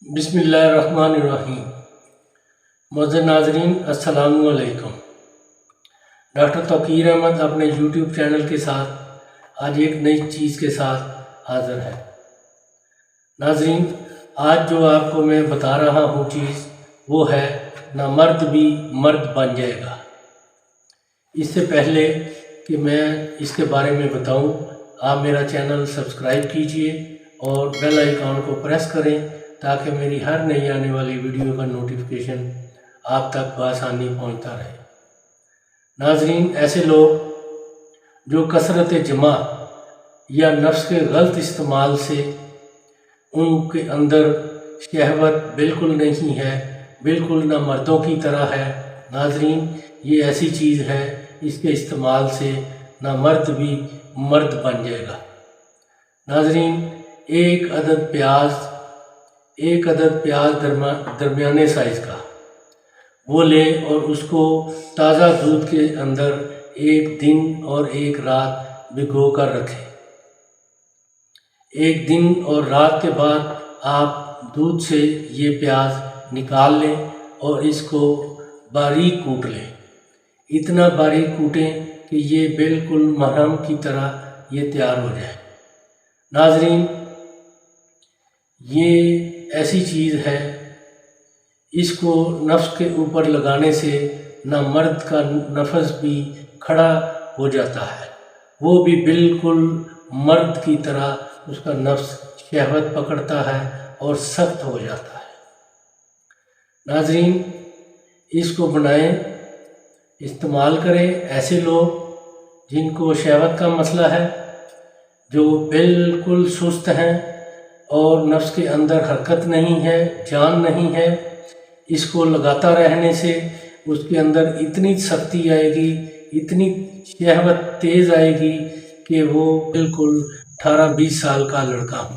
बिस्मिल्लाहिर्रहमानिर्रहीम। मुअज़्ज़िज़ नाज़रीन, अस्सलामु अलैकुम। डॉक्टर तौक़ीर अहमद अपने यूट्यूब चैनल के साथ आज एक नई चीज़ के साथ हाज़िर है। नाज़रीन, आज जो आपको मैं बता रहा हूँ चीज़ वो है ना मर्द भी मर्द बन जाएगा। इससे पहले कि मैं इसके बारे में बताऊँ, आप मेरा चैनल सब्सक्राइब कीजिए और बेल आइकॉन को प्रेस करें ताकि मेरी हर नई आने वाली वीडियो का नोटिफिकेशन आप तक बआसानी पहुंचता रहे। नाज़रीन, ऐसे लोग जो कसरत जमा या नफ्स के गलत इस्तेमाल से उनके अंदर शहवत बिल्कुल नहीं है, बिल्कुल ना मर्दों की तरह है। नाज़रीन, ये ऐसी चीज़ है, इसके इस्तेमाल से ना मर्द भी मर्द बन जाएगा। नाज़रीन, एक अदद प्याज दरमियाने साइज़ का वो ले और उसको ताज़ा दूध के अंदर एक दिन और एक रात भिगो कर रखें। एक दिन और रात के बाद आप दूध से ये प्याज निकाल लें और इसको बारीक कूट लें। इतना बारीक कूटें कि ये बिल्कुल मरहम की तरह ये तैयार हो जाए। नाज़रीन, ये ऐसी चीज़ है, इसको नफ्स के ऊपर लगाने से ना मर्द का नफस भी खड़ा हो जाता है, वो भी बिल्कुल मर्द की तरह उसका नफ्स शहवत पकड़ता है और सख्त हो जाता है। नाज़रीन, इसको बनाएं, इस्तेमाल करें। ऐसे लोग जिनको शहवत का मसला है, जो बिल्कुल सुस्त हैं और नफ्स के अंदर हरकत नहीं है, जान नहीं है, इसको लगाता रहने से उसके अंदर इतनी सख्ती आएगी, इतनी शहवत तेज़ आएगी कि वो बिल्कुल 18-20 साल का लड़का हो।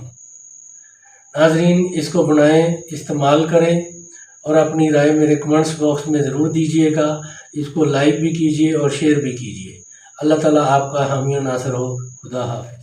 नाज़रीन, इसको बनाएं, इस्तेमाल करें और अपनी राय मेरे कमेंट्स बॉक्स में ज़रूर दीजिएगा। इसको लाइक भी कीजिए और शेयर भी कीजिए। अल्लाह ताला आपका हामी और नासर हो। खुदा हाफ़िज़।